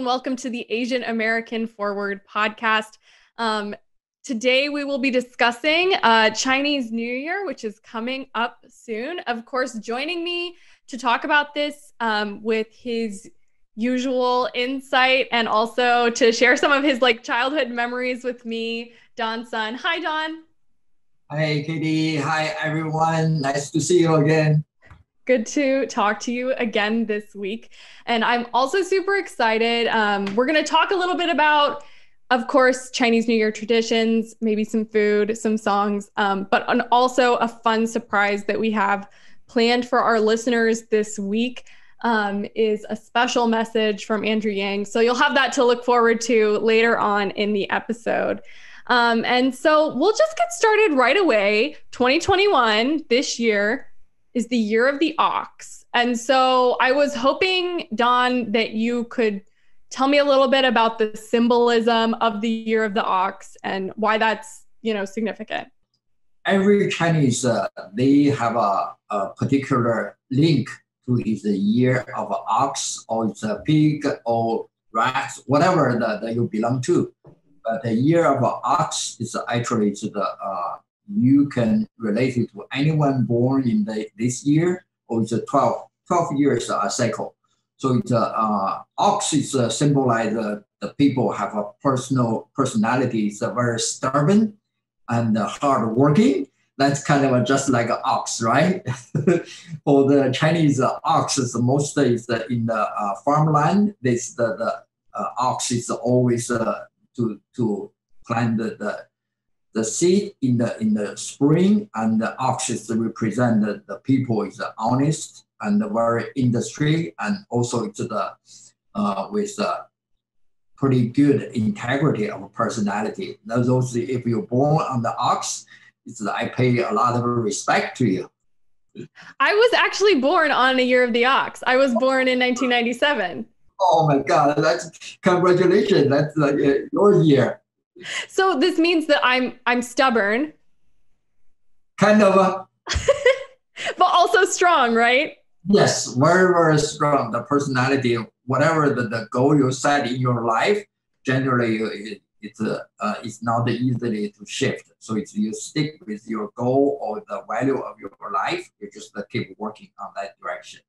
and welcome to the Asian American Forward podcast. Today we will be discussing Chinese New Year, which is coming up soon. Of course, joining me to talk about this with his usual insight and also to share some of his childhood memories with me, Don Sun. Hi, Don. Hi, Katie. Hi, everyone. Nice to see you again. Good to talk to you again this week. And I'm also super excited. We're going to talk a little bit about, of course, Chinese New Year traditions, maybe some food, some songs, but also a fun surprise that we have planned for our listeners this week is a special message from Andrew Yang. So you'll have that to look forward to later on in the episode. And so we'll just get started right away. 2021, this year, is the year of the ox. And so I was hoping, Don, that you could tell me a little bit about the symbolism of the year of the ox and why that's, significant. Every Chinese, they have a particular link to his year of ox, or it's a pig or rat, whatever that you belong to. But the year of ox is actually you can relate it to anyone born in this year, or it's a 12 years cycle. So it's ox is symbolize the people have a personality. It's very stubborn and hardworking. That's kind of just like an ox, right? For the Chinese, ox is mostly in the farmland. The ox is always to plant the seed in the spring, and the ox is represent the people is honest and very industry, and also it's with pretty good integrity of personality. Those if you're born on the ox, I pay a lot of respect to you. I was actually born on the year of the ox. I was born in 1997. Oh my God! Congratulations! That's like your year. So this means that I'm stubborn. Kind of. But also strong, right? Yes, very, very strong. The personality, whatever the goal you set in your life, generally it's not easily to shift. So it's you stick with your goal or the value of your life. You just keep working on that direction.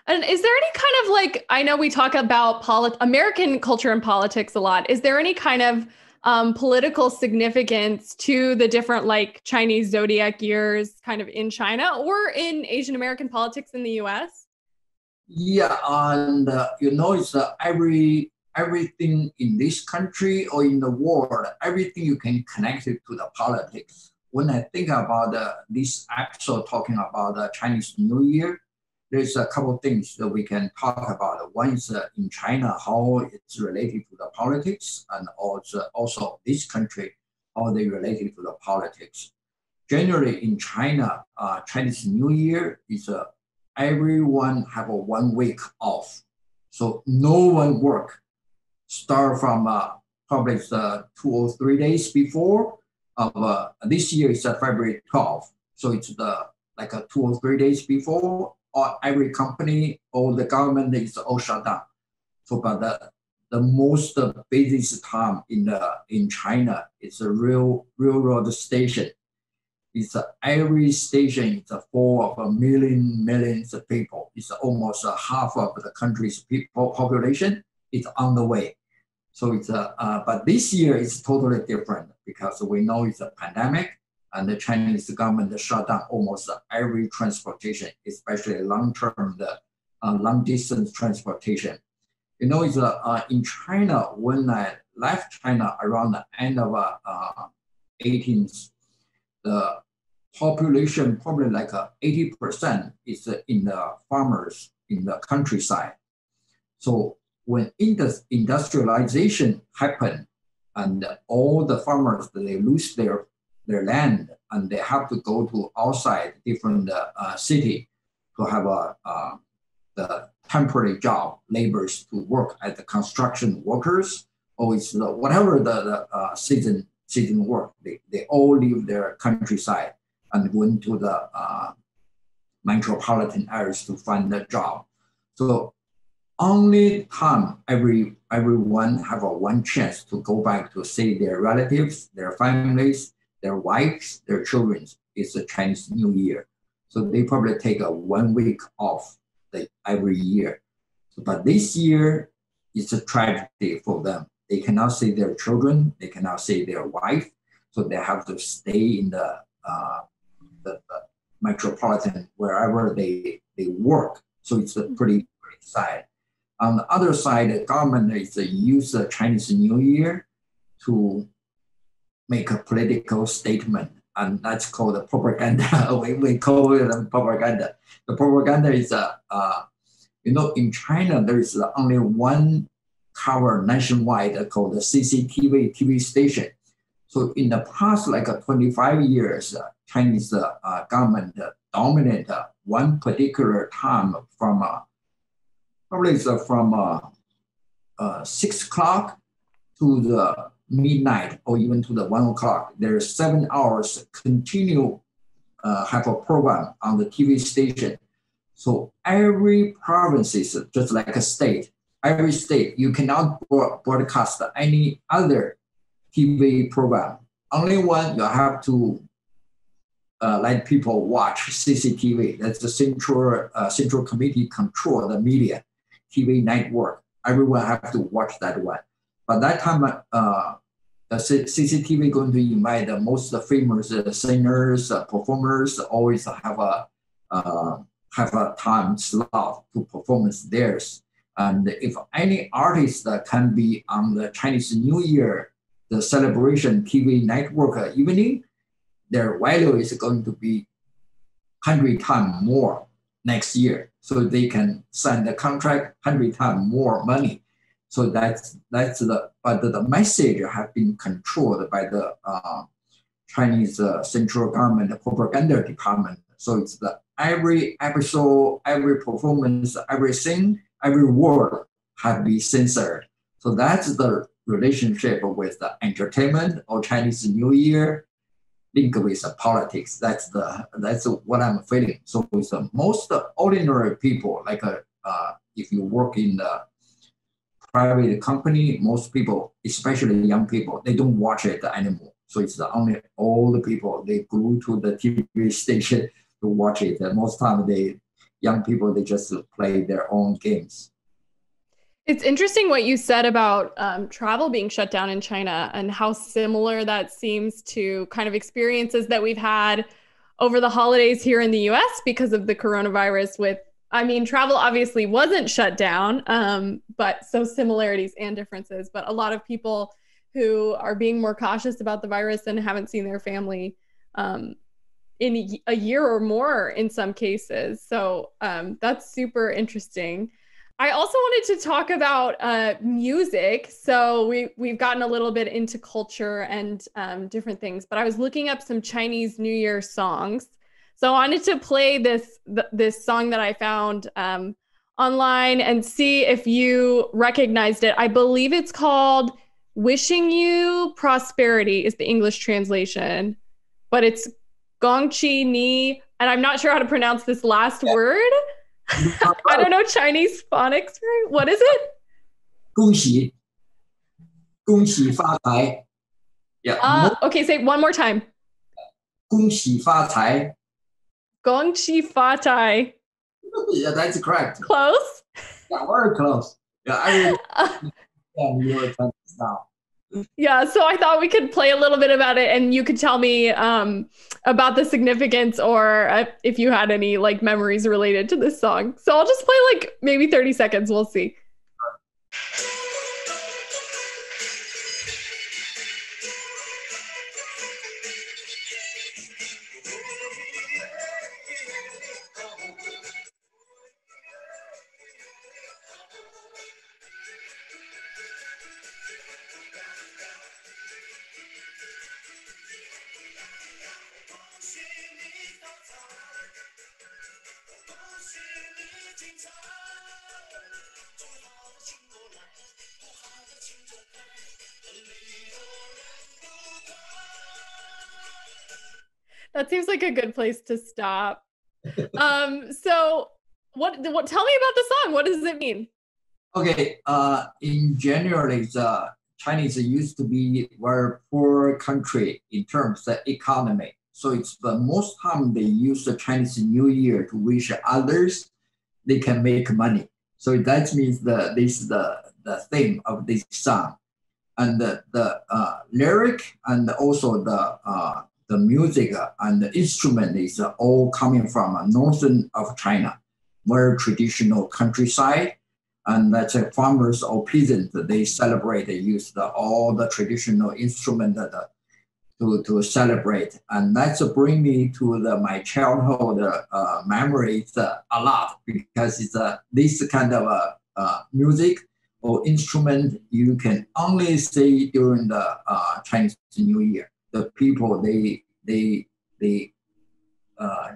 And is there any kind of I know we talk about American culture and politics a lot. Is there any kind of political significance to the different Chinese zodiac years kind of in China or in Asian American politics in the US? Yeah, and it's everything in this country or in the world, everything you can connect it to the politics. When I think about this episode talking about the Chinese New Year, there's a couple of things that we can talk about. One is in China, how it's related to the politics, and also this country, how they related to the politics. Generally in China, Chinese New Year is everyone have a 1 week off. So no one work. Start from probably 2 or 3 days before. This year is February 12th. So it's 2 or 3 days before. Or every company or the government is all shut down. So, but the most busiest time in China is a railroad station. It's every station is full of millions of people. It's almost half of the country's population. It's on the way. So it's but this year is totally different because we know it's a pandemic. And the Chinese government shut down almost every transportation, especially long-term, long-distance transportation. It's in China, when I left China around the end of 18th, the population probably 80% is in the farmers in the countryside. So when industrialization happened, and all the farmers, they lose their land, and they have to go to outside different city to have the temporary job, labors to work as the construction workers, or it's whatever the season work. They all leave their countryside and go into the metropolitan areas to find a job. So only time everyone have a one chance to go back to see their relatives, their families, their wives, their children is the Chinese New Year. So they probably take a 1 week off every year. So, but this year it's a tragedy for them. They cannot see their children, they cannot see their wife, so they have to stay in the metropolitan wherever they work. So it's a pretty sad. On the other side, the government is use the Chinese New Year to make a political statement, and that's called the propaganda. we call it propaganda. The propaganda is in China there is only one cover nationwide called the CCTV TV station. So in the past, like 25 years, Chinese government dominate one particular time from probably it's from 6 o'clock to the midnight or even to the 1 o'clock. There's 7 hours continue have a program on the TV station. So every province is just like a state. Every state, you cannot broadcast any other TV program. Only one you have to let people watch CCTV. That's the central committee control the media TV network. Everyone have to watch that one. But that time, the CCTV going to invite the most famous singers, performers. Always have a time slot to performance theirs. And if any artist can be on the Chinese New Year, the celebration TV network evening, their value is going to be 100 times more next year. So they can sign the contract 100 times more money. So but the message have been controlled by the Chinese central government propaganda department. So it's every episode, every performance, everything, every word have been censored. So that's the relationship with the entertainment or Chinese New Year linked with politics. That's what I'm feeling. So with the most ordinary people, like if you work in the private company, most people, especially young people, they don't watch it anymore. So it's only old people, they go to the TV station to watch it. And most time young people, they just play their own games. It's interesting what you said about travel being shut down in China and how similar that seems to kind of experiences that we've had over the holidays here in the US because of the coronavirus travel obviously wasn't shut down, but so similarities and differences, but a lot of people who are being more cautious about the virus and haven't seen their family in a year or more in some cases. So that's super interesting. I also wanted to talk about music. So we've gotten a little bit into culture and different things, but I was looking up some Chinese New Year songs. So I wanted to play this song that I found online and see if you recognized it. I believe it's called "Wishing You Prosperity" is the English translation, but it's Gongqi Ni, and I'm not sure how to pronounce this last word. I don't know Chinese phonics, right? What is it? 恭喜发财. Yeah. Okay, say it one more time. 恭喜发财. Gongqi Fa Tai. Yeah, that's correct. Close? Yeah, very close. Yeah, your turn now. Yeah, so I thought we could play a little bit about it and you could tell me about the significance or if you had any like memories related to this song. So I'll just play like maybe 30 seconds. We'll see. That seems like a good place to stop. So what tell me about the song. What does it mean? Okay. In January, the Chinese used to be very poor country in terms of economy. So it's the most time they use the Chinese New Year to wish others they can make money. So that means this is the theme of this song. And the lyric and also the music and the instrument is all coming from northern of China, very traditional countryside. And that's farmers or peasants, they celebrate, they use all the traditional instrument to celebrate. And that's bring me to my childhood memories a lot, because it's this kind of music or instrument you can only see during the Chinese New Year. The people they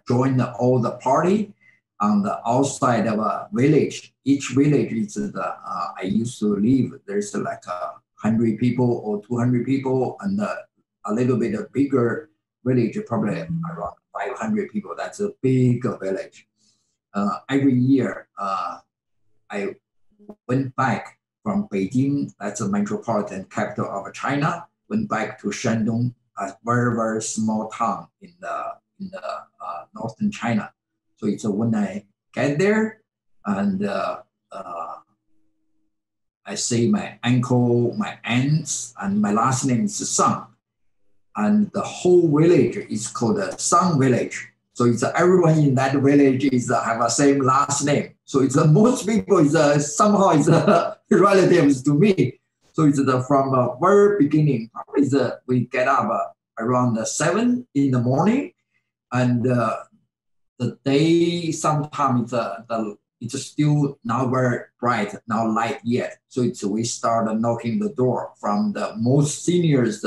join all the party on the outside of a village. Each village is I used to live. There's like 100 people or 200 people, and a little bit bigger village, probably around 500 people. That's a big village. Every year, I went back from Beijing, that's the metropolitan capital of China, went back to Shandong, a very, very small town in the northern China. So it's when I get there and I see my uncle, my aunts, and my last name is Song. And the whole village is called the Song Village. So it's everyone in that village is have a same last name. So it's most people is somehow is relatives to me. So it's from the very beginning. Is we get up around 7 in the morning, and the day sometimes it's still not very bright, not light yet. So we start knocking the door from the most seniors.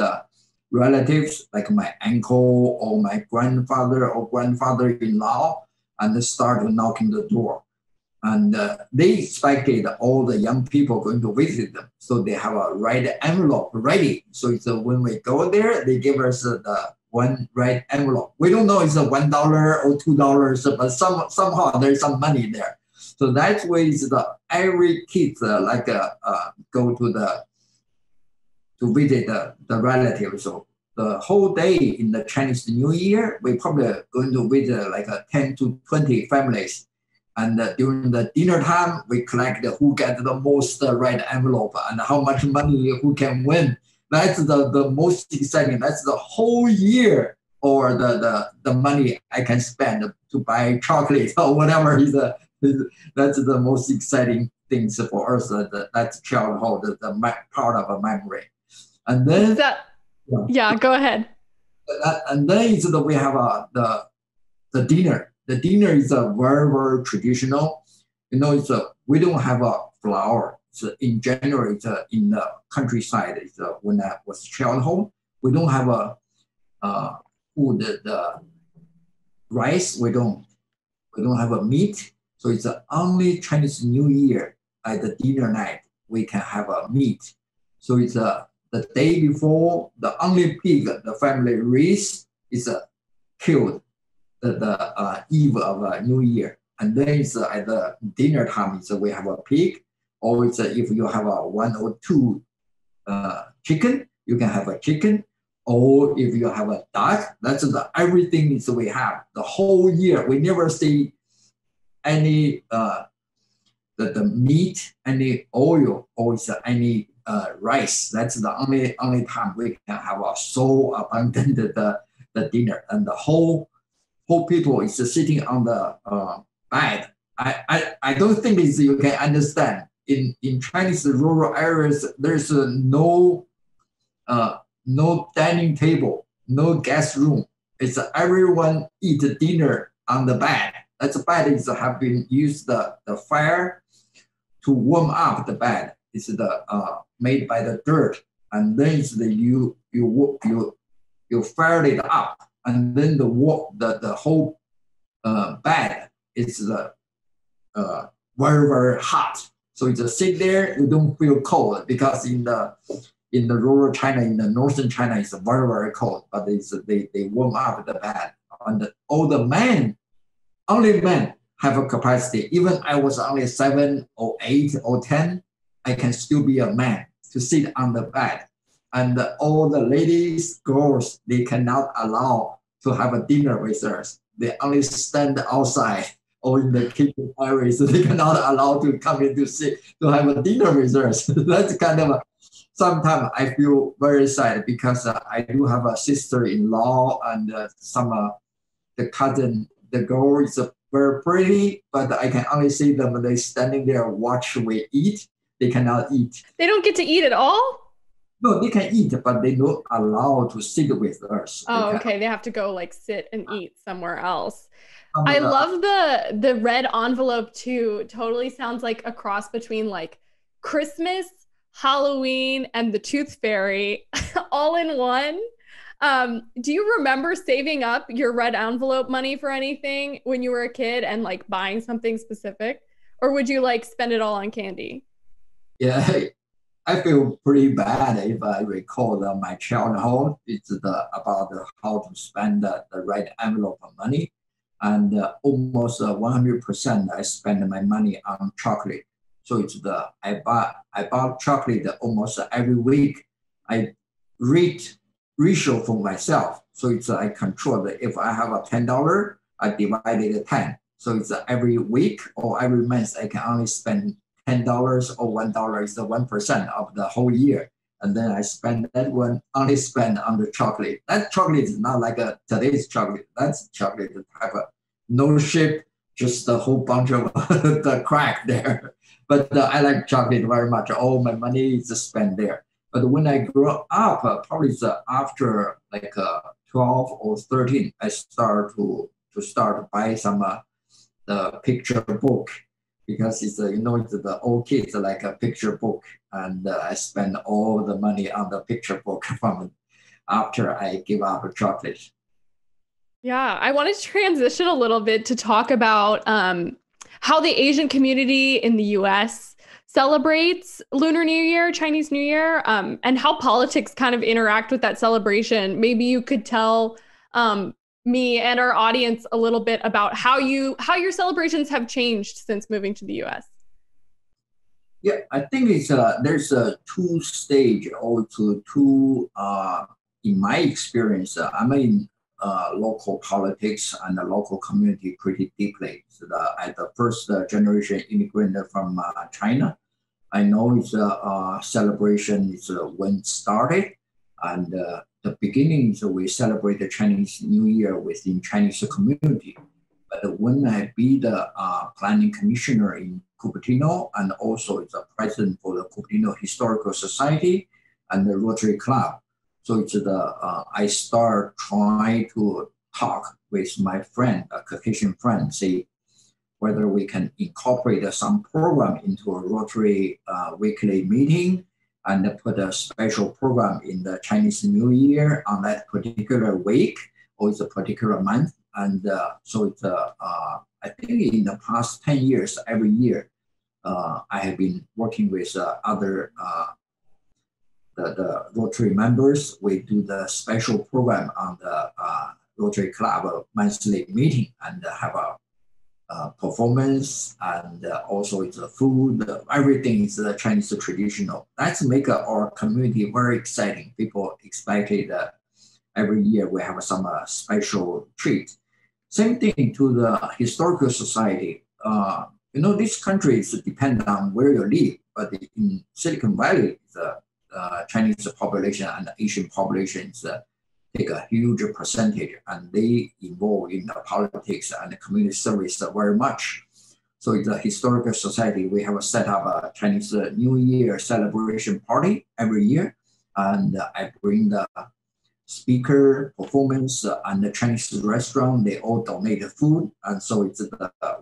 Relatives like my uncle or my grandfather or grandfather-in-law, and they start knocking the door. And they expected all the young people going to visit them. So they have a red envelope ready. So it's when we go there, they give us the one red envelope. We don't know it's a $1 or $2, but somehow there's some money there. So that's why it's every kid go to visit the relatives. So the whole day in the Chinese New Year, we probably going to visit like 10 to 20 families. And during the dinner time, we collect who get the most red envelope and how much money who can win. That's the most exciting. That's the whole year, or the money I can spend to buy chocolate or whatever that's the most exciting things for us. That's childhood, the part of a memory. And then yeah, go ahead. And then we have the dinner. The dinner is very, very traditional. We don't have a flour. So in January, in the countryside, when I was childhood, we don't have a food, the rice. We don't have a meat. So it's only Chinese New Year at the dinner night we can have a meat. So it's the day before, the only pig the family raised is killed the eve of New Year. And then it's at the dinner time, we have a pig, or it's if you have a 1 or 2 chicken, you can have a chicken, or if you have a duck, that's everything we have the whole year. We never see any the meat, any oil, or any rice. That's the only time we can have a so abundant the dinner, and the whole people is sitting on the bed. I don't think you can understand. In Chinese rural areas, there's no dining table, no guest room. It's everyone eat dinner on the bed. That bed have been used the fire to warm up the bed. It's made by the dirt, and then you fire it up, and then the whole bed is very, very hot. So you just sit there, you don't feel cold, because in the rural China, in the northern China, it's very, very cold. But they warm up the bed, and all the men, only men have a capacity. Even I was only 7 or 8 or 10, I can still be a man to sit on the bed. And all the ladies, girls, they cannot allow to have a dinner with us. They only stand outside or in the kitchen area, so they cannot allow to come in to sit to have a dinner with us. That's kind of sometimes I feel very sad because I do have a sister-in-law and some the cousin. The girl is very pretty, but I can only see them when they standing there watch we eat. They cannot eat. They don't get to eat at all? No, they can eat, but they don't allow to sit with us. Oh, okay. They have to go like sit and eat somewhere else. I love the red envelope too. Totally sounds like a cross between like Christmas, Halloween, and the Tooth Fairy all in one. Do you remember saving up your red envelope money for anything when you were a kid and like buying something specific? Or would you like spend it all on candy? Yeah, I feel pretty bad if I recall my childhood. It's about how to spend the red envelope of money. And almost 100% I spend my money on chocolate. So it's I bought chocolate almost every week. I ratio for myself. So it's I control that if I have a $10, I divide it 10. So it's every week or every month I can only spend $10 or $1 is the 1% of the whole year. And then I spend that one, only spend on the chocolate. That chocolate is not like today's chocolate. That's chocolate that have no shape, just a whole bunch of the crack there. But I like chocolate very much. All my money is spent there. But when I grew up, probably after like 12 or 13, I start to buy some the picture book because it's it's the old kids like a picture book, and I spend all the money on the picture book from after I give up chocolate. Yeah, I wanted to transition a little bit to talk about how the Asian community in the US celebrates Lunar New Year, Chinese New Year, and how politics kind of interact with that celebration. Maybe you could tell me and our audience a little bit about how your celebrations have changed since moving to the US. Yeah, I think it's there's a two stage or two in my experience. I'm in local politics and the local community pretty deeply. So as the first generation immigrant from China, I know it's a celebration is when it started, and the beginning, so we celebrate the Chinese New Year within Chinese community. But when I be the planning commissioner in Cupertino, and also it's a president for the Cupertino Historical Society and the Rotary Club. So it's I start trying to talk with my friend, a Caucasian friend, say whether we can incorporate some program into a Rotary weekly meeting and put a special program in the Chinese New Year on that particular week or it's a particular month. And so it's I think in the past 10 years, every year, I have been working with other the Rotary members. We do the special program on the Rotary Club monthly meeting and have a performance, and also it's a food. Everything is the Chinese traditional. That's make our community very exciting. People expected every year we have some special treat. Same thing to the historical society. This country is depend on where you live, but in Silicon Valley, the Chinese population and Asian populations take a huge percentage, and they involve in the politics and the community service very much. So in the historical society, we have set up a Chinese New Year celebration party every year, and I bring the speaker, performance, and the Chinese restaurant. They all donate food, and so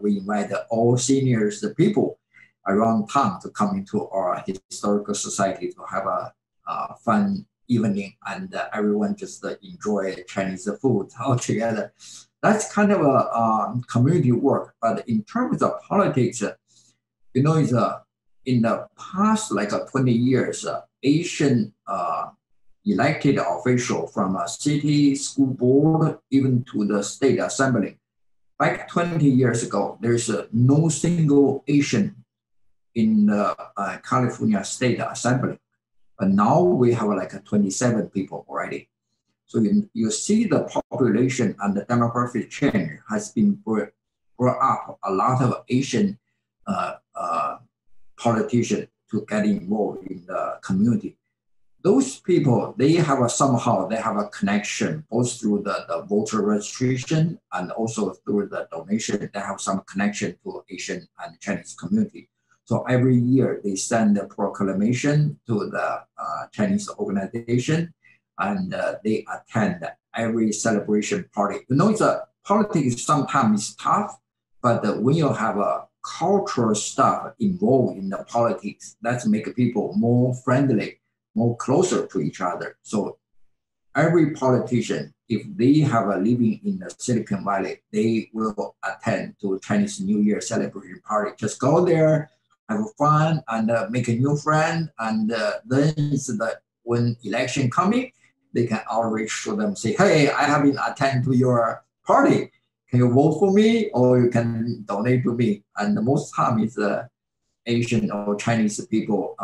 we invite all seniors, the people around town, to come into our historical society to have a fun evening, and everyone just enjoy Chinese food all together. That's kind of a community work. But in terms of politics, is in the past like 20 years, Asian elected official from a city, school board, even to the state assembly, back 20 years ago, there's no single Asian in the California State Assembly. But now we have like 27 people already. So you see the population and the demographic change has been brought up a lot of Asian politicians to get involved in the community. Those people, they have a connection both through the voter registration and also through the donation. They have some connection to Asian and Chinese community. So every year they send a proclamation to the Chinese organization, and they attend every celebration party. Politics sometimes is tough, but when you have a cultural stuff involved in the politics, that's make people more friendly, more closer to each other. So every politician, if they have a living in the Silicon Valley, they will attend to Chinese New Year celebration party. Just go there, have fun, and make a new friend. And then when election coming, they can outreach to them, say, hey, I have been attend to your party. Can you vote for me, or you can donate to me? And most time is Asian or Chinese people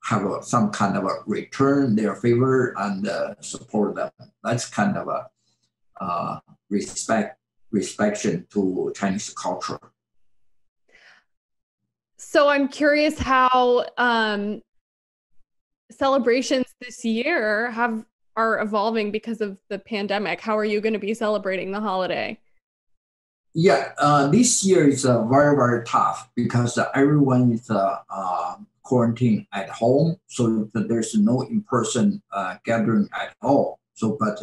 have some kind of a return their favor and support them. That's kind of a respect to Chinese culture. So I'm curious how celebrations this year are evolving because of the pandemic. How are you going to be celebrating the holiday? Yeah, this year is very, very tough because everyone is quarantined at home, so there's no in-person gathering at all. So, but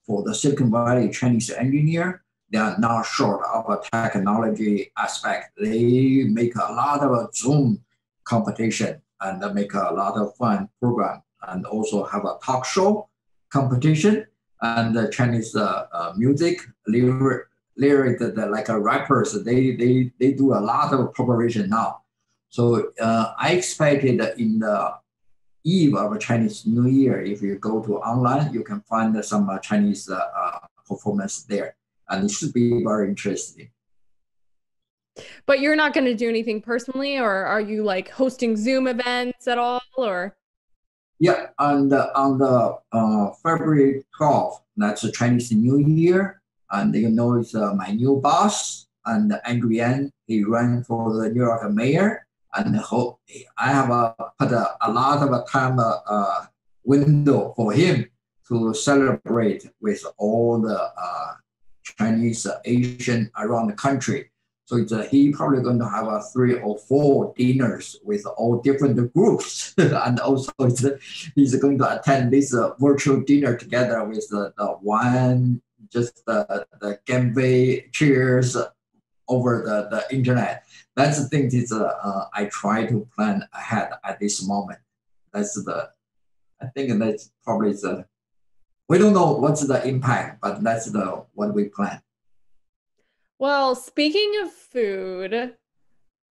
for the Silicon Valley Chinese engineer, they are not short of a technology aspect. They make a lot of Zoom competition and make a lot of fun program, and also have a talk show competition and the Chinese music lyric like a rappers. They do a lot of preparation now. So I expected in the eve of Chinese New Year, if you go to online, you can find some Chinese performance there, and it should be very interesting. But you're not going to do anything personally, or are you like hosting Zoom events at all, or? Yeah, and on the February 12th, that's the Chinese New Year, and it's my new boss, and Andrew Yang, he ran for the New York mayor. And I have put a lot of time window for him to celebrate with all the Chinese Asian around the country. So he probably going to have 3 or 4 dinners with all different groups, and also he's going to attend this virtual dinner together with the wine, just the gambling cheers over the internet. That's the thing is I try to plan ahead at this moment. I think that's probably we don't know what's the impact, but that's what we plan. Well, speaking of food,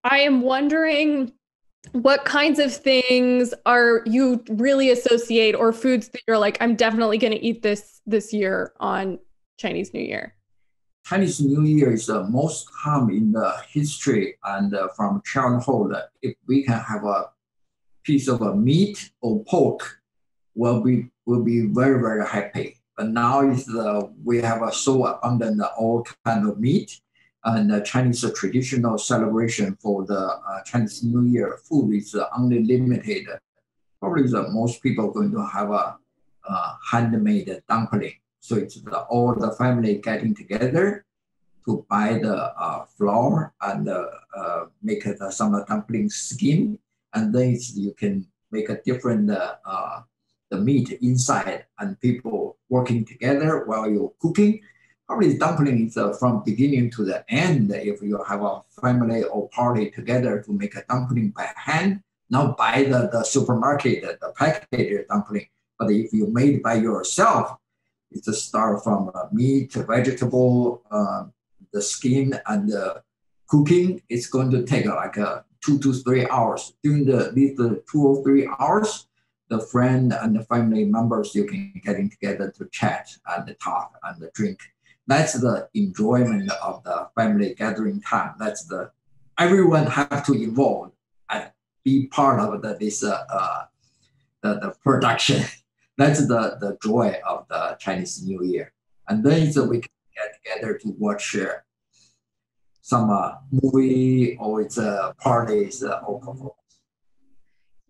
I am wondering what kinds of things are you really associate, or foods that you're like, I'm definitely going to eat this year on Chinese New Year? Chinese New Year is the most time in the history, and from childhood, if we can have a piece of meat or pork, will be very, very happy. But now we have so abundant all kind of meat, and the Chinese traditional celebration for the Chinese New Year food is only limited. Probably most people are going to have a handmade dumpling. So it's all the family getting together to buy the flour and make some dumpling skin, and then you can make a different the meat inside, and people working together while you're cooking. Probably dumpling is from beginning to the end. If you have a family or party together to make a dumpling by hand, not buy the supermarket, the packaged dumpling, but if you made by yourself, it's a start from meat, vegetable, the skin, and the cooking. It's going to take like 2 to 3 hours. During these 2 or 3 hours, the friend and the family members, you can getting together to chat and talk and drink That's the enjoyment of the family gathering time. Everyone have to involve and be part of the production. That's the joy of the Chinese New Year. And then we can get together to watch some movie or it's parties or performance.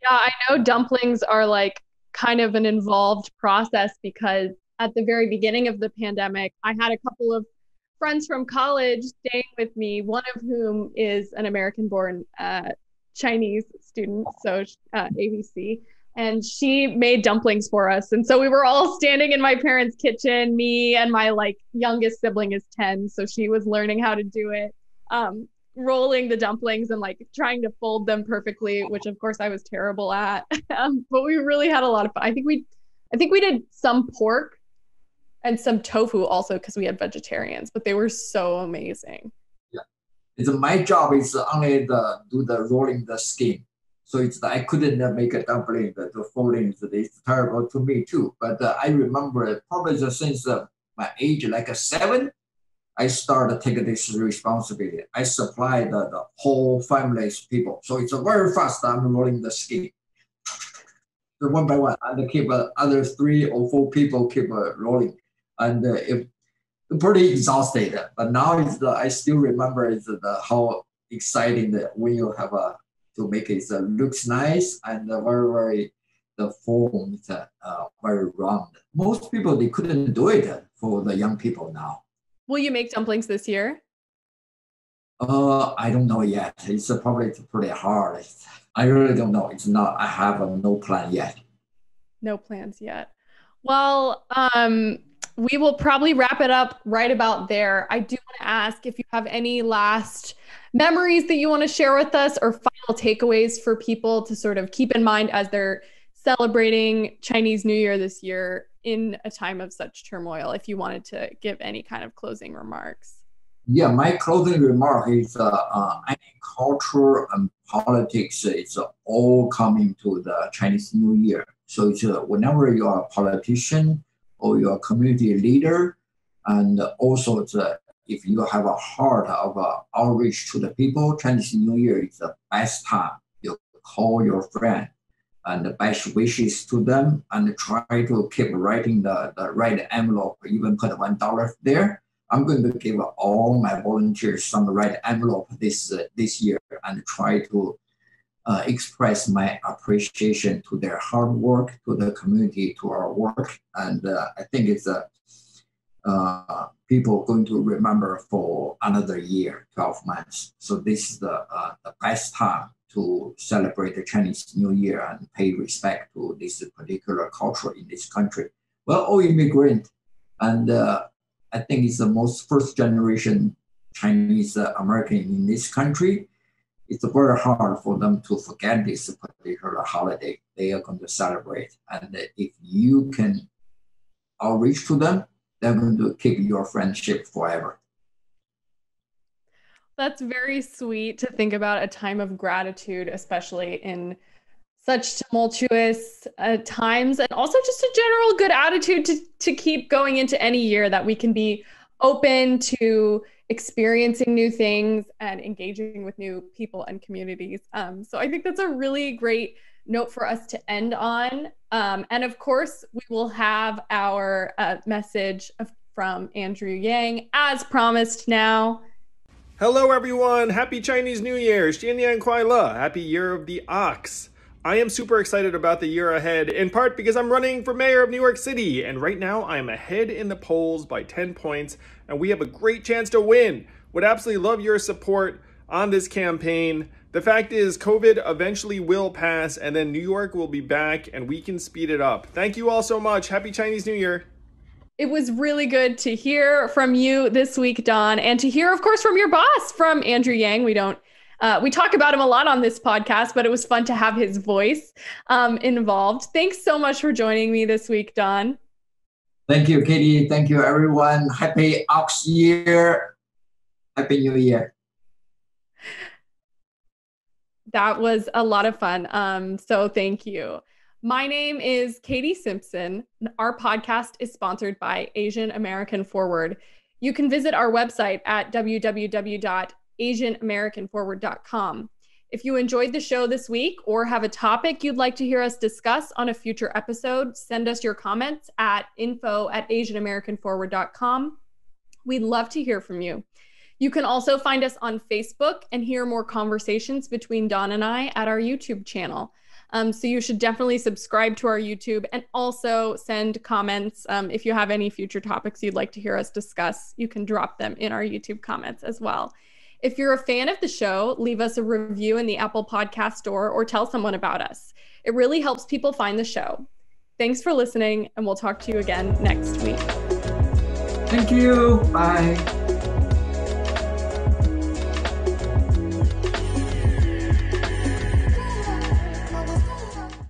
Yeah, I know dumplings are like kind of an involved process because at the very beginning of the pandemic, I had a couple of friends from college staying with me, one of whom is an American born Chinese student, so ABC. And she made dumplings for us. And so we were all standing in my parents' kitchen, me and my like youngest sibling is 10. So she was learning how to do it. Rolling the dumplings and like trying to fold them perfectly, which of course I was terrible at. But we really had a lot of fun. I think we did some pork and some tofu also because we had vegetarians, but they were so amazing. Yeah, it's my job is only do the rolling the skin. So I couldn't make a dumpling. The folding is terrible to me too. But I remember probably since my age like 7. I started taking this responsibility. I supply the whole family's people. So it's very fast. I'm rolling the skin. So one by one, and keep other 3 or 4 people keep rolling. And if pretty exhausted. But now I still remember how exciting when you have to make it looks nice and very, very, the form is very round. Most people, they couldn't do it for the young people now. Will you make dumplings this year? I don't know yet. It's probably pretty hard. I really don't know. It's not. I have no plan yet. No plans yet. Well, we will probably wrap it up right about there. I do want to ask if you have any last memories that you want to share with us or final takeaways for people to sort of keep in mind as they're celebrating Chinese New Year this year in a time of such turmoil, if you wanted to give any kind of closing remarks. Yeah, my closing remark is culture and politics, it's all coming to the Chinese New Year. So it's whenever you are a politician or you're a community leader, and also if you have a heart of outreach to the people, Chinese New Year is the best time. You call your friend and the best wishes to them and try to keep writing the right envelope, even put $1 there. I'm going to give all my volunteers some right envelope this year and try to express my appreciation to their hard work, to the community, to our work. And I think it's people going to remember for another year, 12 months. So this is the best time to celebrate the Chinese New Year and pay respect to this particular culture in this country. Well, all immigrant, and I think it's the most first generation Chinese American in this country. It's very hard for them to forget this particular holiday they are going to celebrate. And if you can outreach to them, they're going to keep your friendship forever. That's very sweet to think about a time of gratitude, especially in such tumultuous times, and also just a general good attitude to keep going into any year, that we can be open to experiencing new things and engaging with new people and communities. So I think that's a really great note for us to end on. And of course, we will have our message from Andrew Yang as promised now. Hello everyone, happy Chinese New Year, 新年快乐, happy year of the ox. I am super excited about the year ahead, in part because I'm running for mayor of New York City, and right now I am ahead in the polls by 10 points, and we have a great chance to win. Would absolutely love your support on this campaign. The fact is, COVID eventually will pass, and then New York will be back, and we can speed it up. Thank you all so much. Happy Chinese New Year. It was really good to hear from you this week, Don, and to hear, of course, from your boss, from Andrew Yang. We talk about him a lot on this podcast, but it was fun to have his voice involved. Thanks so much for joining me this week, Don. Thank you, Katie. Thank you, everyone. Happy Ox Year. Happy New Year. That was a lot of fun. So thank you. My name is Katie Simpson. Our podcast is sponsored by Asian American Forward. You can visit our website at www.asianamericanforward.com. If you enjoyed the show this week or have a topic you'd like to hear us discuss on a future episode, send us your comments at info@asianamericanforward.com. We'd love to hear from you. You can also find us on Facebook and hear more conversations between Don and I at our YouTube channel. So you should definitely subscribe to our YouTube and also send comments. If you have any future topics you'd like to hear us discuss, you can drop them in our YouTube comments as well. If you're a fan of the show, leave us a review in the Apple Podcast store or tell someone about us. It really helps people find the show. Thanks for listening, and we'll talk to you again next week. Thank you. Bye.